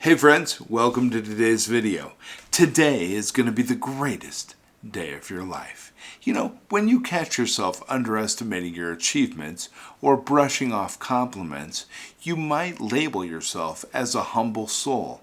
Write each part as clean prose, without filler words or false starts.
Hey friends, welcome to today's video. Today is going to be the greatest day of your life. You know, when you catch yourself underestimating your achievements or brushing off compliments, you might label yourself as a humble soul.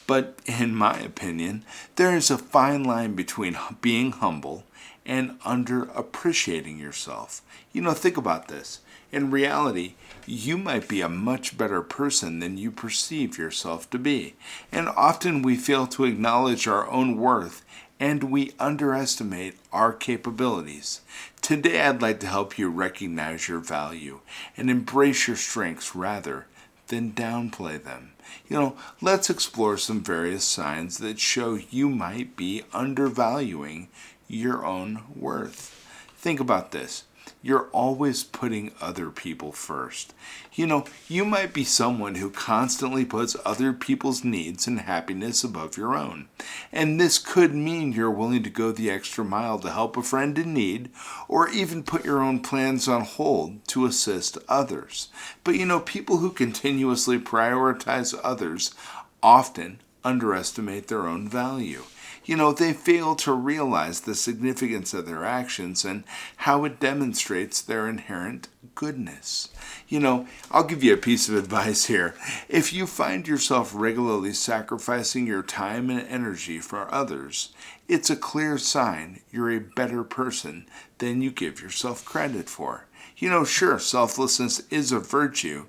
But in my opinion, there is a fine line between being humble and underappreciating yourself. You know, think about this. In reality, you might be a much better person than you perceive yourself to be. And often we fail to acknowledge our own worth and we underestimate our capabilities. Today I'd like to help you recognize your value and embrace your strengths rather than downplay them. You know, let's explore some various signs that show you might be undervaluing your own worth. Think about this. You're always putting other people first. You know, you might be someone who constantly puts other people's needs and happiness above your own. And this could mean you're willing to go the extra mile to help a friend in need, or even put your own plans on hold to assist others. But you know, people who continuously prioritize others often underestimate their own value. You know, they fail to realize the significance of their actions and how it demonstrates their inherent goodness. You know, I'll give you a piece of advice here. If you find yourself regularly sacrificing your time and energy for others, it's a clear sign you're a better person than you give yourself credit for. You know, sure, selflessness is a virtue,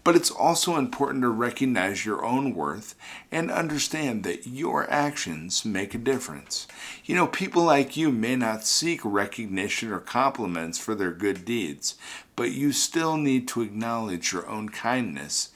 but it's also important to recognize your own worth and understand that your actions make a difference. You know, people like you may not seek recognition or compliments for their good deeds, but you still need to acknowledge your own kindness,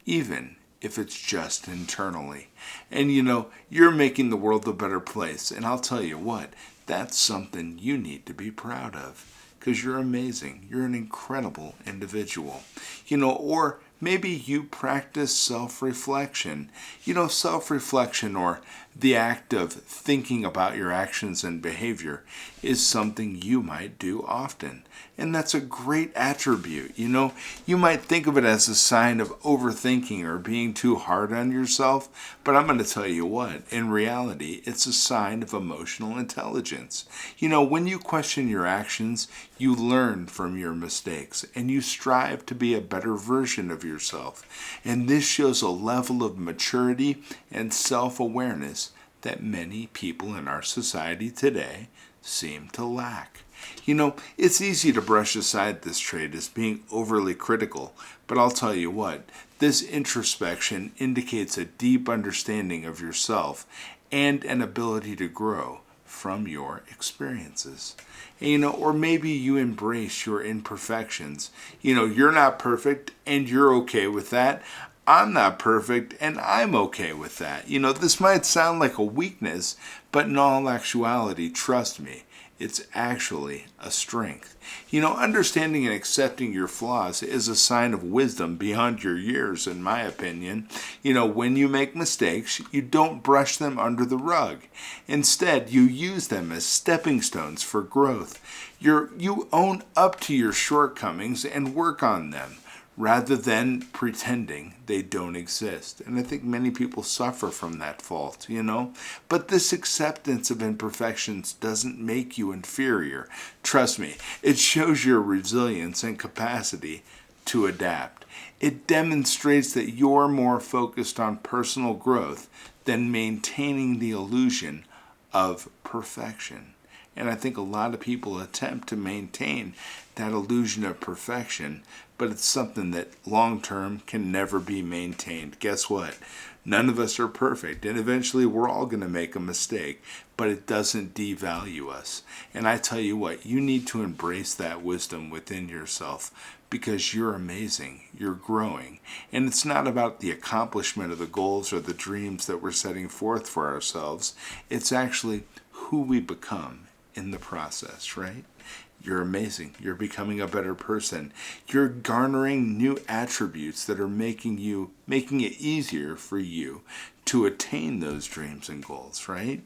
even if it's just internally. And you know, you're making the world a better place, and I'll tell you what, that's something you need to be proud of. Because you're amazing. You're an incredible individual. You know, or maybe you practice self-reflection. You know, self-reflection, or the act of thinking about your actions and behavior, is something you might do often. And that's a great attribute. You know, you might think of it as a sign of overthinking or being too hard on yourself, but I'm going to tell you what, in reality, it's a sign of emotional intelligence. You know, when you question your actions, you learn from your mistakes and you strive to be a better version of yourself. And this shows a level of maturity and self-awareness that many people in our society today seem to lack. You know, it's easy to brush aside this trait as being overly critical, but I'll tell you what, this introspection indicates a deep understanding of yourself and an ability to grow from your experiences. And, you know, or maybe you embrace your imperfections. You know, you're not perfect and you're okay with that. I'm not perfect and I'm okay with that. You know, this might sound like a weakness, but in all actuality, trust me, it's actually a strength. You know, understanding and accepting your flaws is a sign of wisdom beyond your years, in my opinion. You know, when you make mistakes, you don't brush them under the rug. Instead, you use them as stepping stones for growth. You own up to your shortcomings and work on them, rather than pretending they don't exist. And I think many people suffer from that fault, you know. But this acceptance of imperfections doesn't make you inferior. Trust me, it shows your resilience and capacity to adapt. It demonstrates that you're more focused on personal growth than maintaining the illusion of perfection. And I think a lot of people attempt to maintain that illusion of perfection, but it's something that long-term can never be maintained. Guess what? None of us are perfect, and eventually we're all going to make a mistake, but it doesn't devalue us. And I tell you what, you need to embrace that wisdom within yourself, because you're amazing, you're growing, and it's not about the accomplishment of the goals or the dreams that we're setting forth for ourselves. It's actually who we become in the process, right? You're amazing. You're becoming a better person. You're garnering new attributes that are making it easier for you to attain those dreams and goals, right?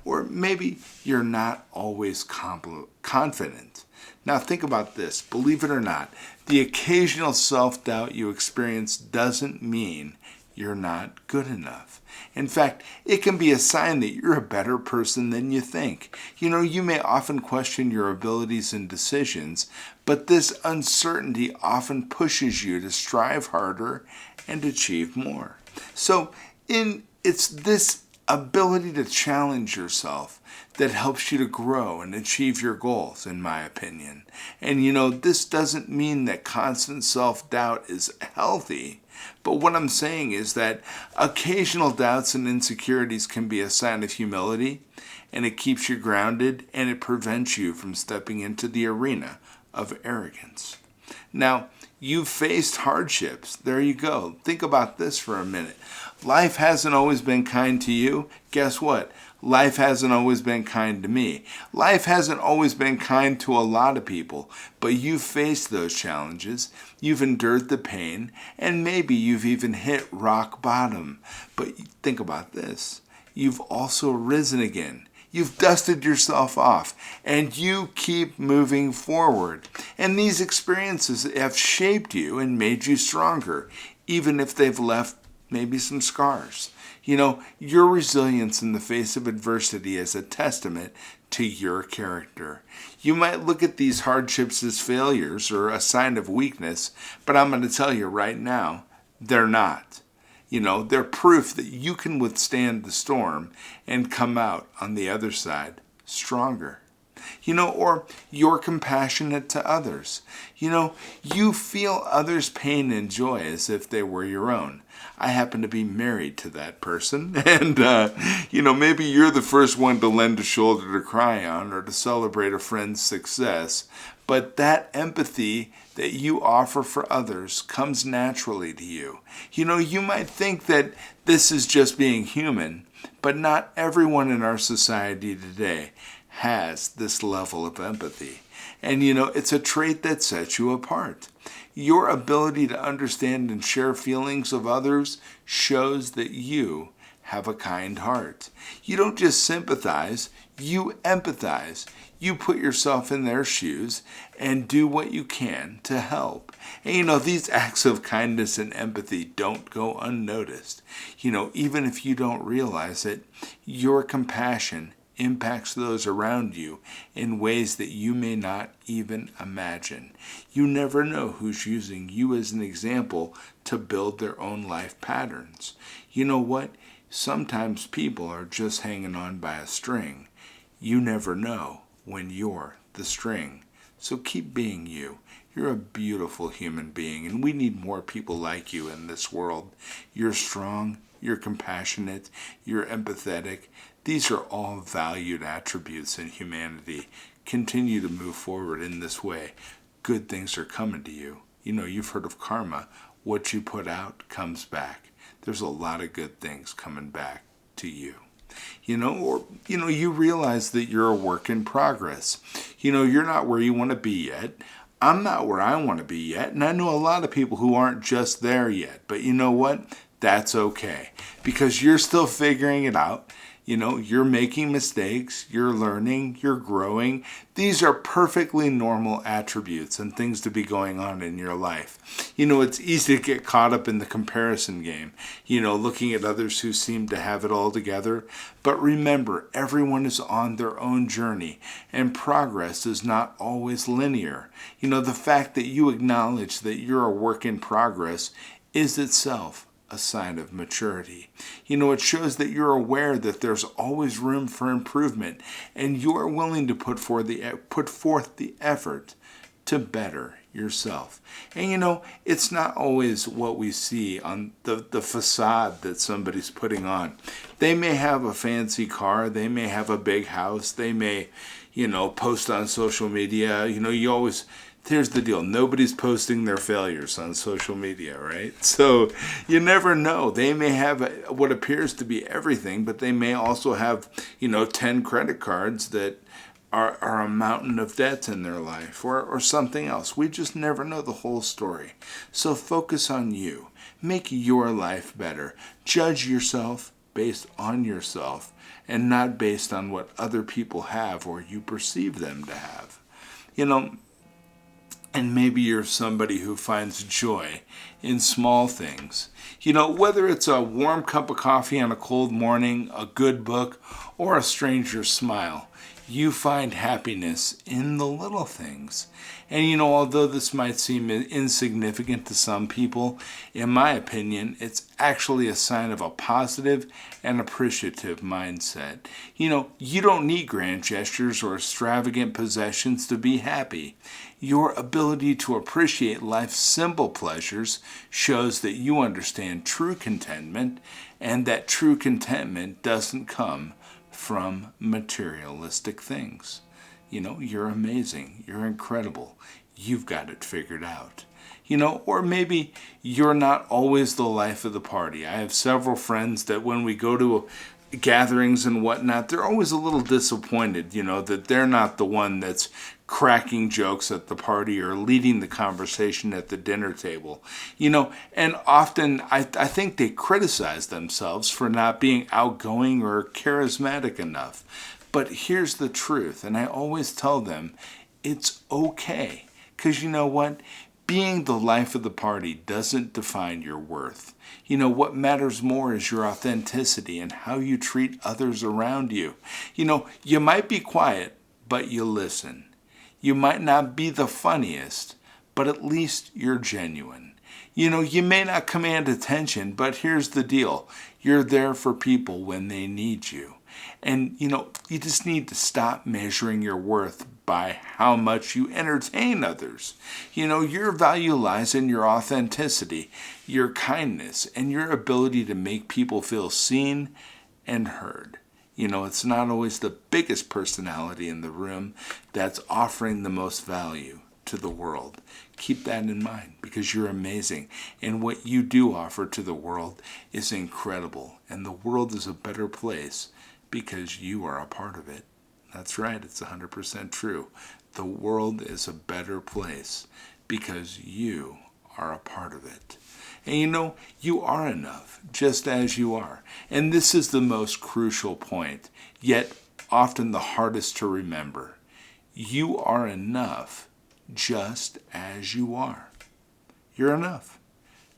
Or maybe you're not always confident. Now think about this. Believe it or not, the occasional self-doubt you experience doesn't mean you're not good enough. In fact, it can be a sign that you're a better person than you think. You may often question your abilities and decisions, but this uncertainty often pushes you to strive harder and achieve more. So, it's this ability to challenge yourself that helps you to grow and achieve your goals, in my opinion. And this doesn't mean that constant self-doubt is healthy, but what I'm saying is that occasional doubts and insecurities can be a sign of humility, and it keeps you grounded, and it prevents you from stepping into the arena of arrogance. Now, you've faced hardships. There you go. Think about this for a minute. Life hasn't always been kind to you. Guess what? Life hasn't always been kind to me. Life hasn't always been kind to a lot of people, but you've faced those challenges. You've endured the pain, and maybe you've even hit rock bottom. But think about this. You've also risen again. You've dusted yourself off, and you keep moving forward. And these experiences have shaped you and made you stronger, even if they've left maybe some scars. Your resilience in the face of adversity is a testament to your character. You might look at these hardships as failures or a sign of weakness, but I'm going to tell you right now, they're not. They're proof that you can withstand the storm and come out on the other side stronger. Or you're compassionate to others. You feel others' pain and joy as if they were your own. I happen to be married to that person, and, maybe you're the first one to lend a shoulder to cry on or to celebrate a friend's success, but that empathy that you offer for others comes naturally to you. You might think that this is just being human, but not everyone in our society today has this level of empathy. And it's a trait that sets you apart. Your ability to understand and share feelings of others shows that you have a kind heart. You don't just sympathize, you empathize. You put yourself in their shoes and do what you can to help. And these acts of kindness and empathy don't go unnoticed. Even if you don't realize it, your compassion impacts those around you in ways that you may not even imagine. You never know who's using you as an example to build their own life patterns. You know what? Sometimes people are just hanging on by a string. You never know when you're the string. So keep being you. You're a beautiful human being, and we need more people like you in this world. You're strong, you're compassionate, you're empathetic. These are all valued attributes in humanity. Continue to move forward in this way. Good things are coming to you. You've heard of karma. What you put out comes back. There's a lot of good things coming back to you. You realize that you're a work in progress. You're not where you want to be yet. I'm not where I want to be yet. And I know a lot of people who aren't just there yet. But you know what? That's okay. Because you're still figuring it out. You're making mistakes, you're learning, you're growing. These are perfectly normal attributes and things to be going on in your life. It's easy to get caught up in the comparison game, looking at others who seem to have it all together. But remember, everyone is on their own journey, and progress is not always linear. The fact that you acknowledge that you're a work in progress is itself a sign of maturity. It shows that you're aware that there's always room for improvement, and you're willing to put forth the effort to better yourself. And it's not always what we see on the facade that somebody's putting on. They may have a fancy car, they may have a big house, they may, post on social media. Here's the deal. Nobody's posting their failures on social media, right? So you never know. They may have what appears to be everything, but they may also have, 10 credit cards that are a mountain of debt in their life or something else. We just never know the whole story. So focus on you. Make your life better. Judge yourself based on yourself and not based on what other people have or you perceive them to have. And maybe you're somebody who finds joy in small things. Whether it's a warm cup of coffee on a cold morning, a good book, or a stranger's smile, you find happiness in the little things. And although this might seem insignificant to some people, in my opinion, it's actually a sign of a positive and appreciative mindset. You don't need grand gestures or extravagant possessions to be happy. Your ability to appreciate life's simple pleasures shows that you understand true contentment, and that true contentment doesn't come from materialistic things. You're amazing. You're incredible. You've got it figured out. Or maybe you're not always the life of the party. I have several friends that when we go to gatherings and whatnot, they're always a little disappointed, that they're not the one that's cracking jokes at the party or leading the conversation at the dinner table. And often I think they criticize themselves for not being outgoing or charismatic enough. But here's the truth, and I always tell them, it's okay. Because you know what? Being the life of the party doesn't define your worth. What matters more is your authenticity and how you treat others around you. You might be quiet, but you listen. You might not be the funniest, but at least you're genuine. You may not command attention, but here's the deal. You're there for people when they need you. And, you just need to stop measuring your worth by how much you entertain others. Your value lies in your authenticity, your kindness, and your ability to make people feel seen and heard. It's not always the biggest personality in the room that's offering the most value to the world. Keep that in mind, because you're amazing, and what you do offer to the world is incredible, and the world is a better place because you are a part of it. That's right, it's 100% true. The world is a better place because you are a part of it. And you are enough, just as you are. And this is the most crucial point, yet often the hardest to remember. You are enough just as you are. You're enough,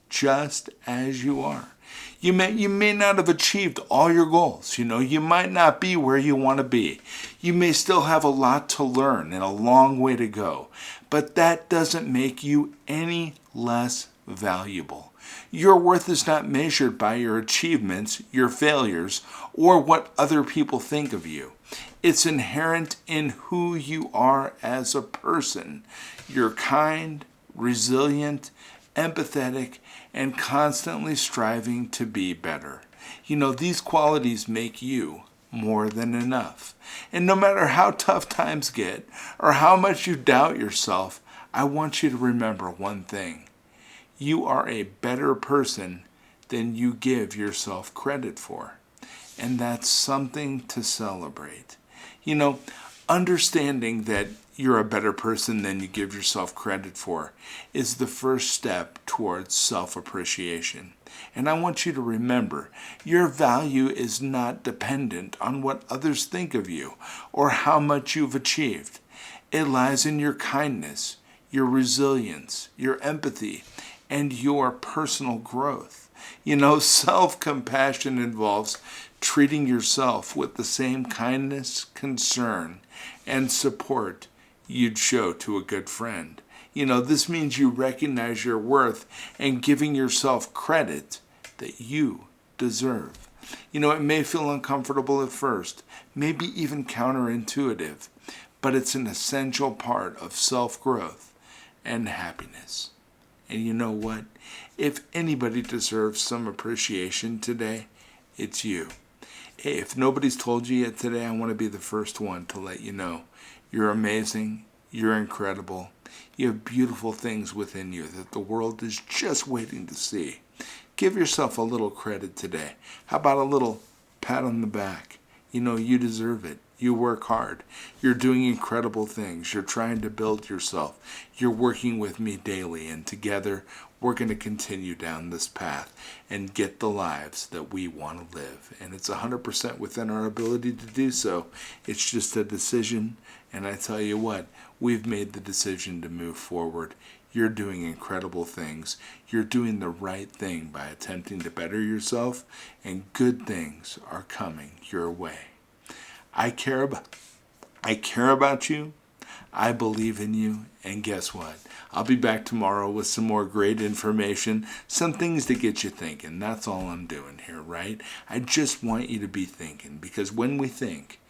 just as you are. You may not have achieved all your goals. You might not be where you want to be. You may still have a lot to learn and a long way to go. But that doesn't make you any less valuable. Your worth is not measured by your achievements, your failures, or what other people think of you. It's inherent in who you are as a person. You're kind, resilient, empathetic, and constantly striving to be better. These qualities make you more than enough. And no matter how tough times get or how much you doubt yourself, I want you to remember one thing. You are a better person than you give yourself credit for. And that's something to celebrate. Understanding that you're a better person than you give yourself credit for is the first step towards self-appreciation. And I want you to remember, your value is not dependent on what others think of you or how much you've achieved. It lies in your kindness, your resilience, your empathy, and your personal growth. Self-compassion involves treating yourself with the same kindness, concern, and support you'd show to a good friend. This means you recognize your worth and giving yourself credit that you deserve. It may feel uncomfortable at first, maybe even counterintuitive, but it's an essential part of self-growth and happiness. And you know what? If anybody deserves some appreciation today, it's you. Hey, if nobody's told you yet today, I want to be the first one to let you know. You're amazing. You're incredible. You have beautiful things within you that the world is just waiting to see. Give yourself a little credit today. How about a little pat on the back? You deserve it. You work hard. You're doing incredible things. You're trying to build yourself. You're working with me daily, and together we're going to continue down this path and get the lives that we want to live. And it's 100% within our ability to do so. It's just a decision, and I tell you what, we've made the decision to move forward. You're doing incredible things. You're doing the right thing by attempting to better yourself, and good things are coming your way. I care about you. I believe in you. And guess what? I'll be back tomorrow with some more great information, some things to get you thinking. That's all I'm doing here, right? I just want you to be thinking, because when we think,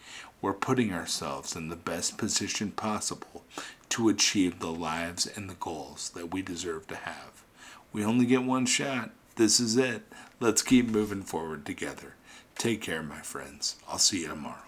we're putting ourselves in the best position possible to achieve the lives and the goals that we deserve to have. We only get one shot. This is it. Let's keep moving forward together. Take care, my friends. I'll see you tomorrow.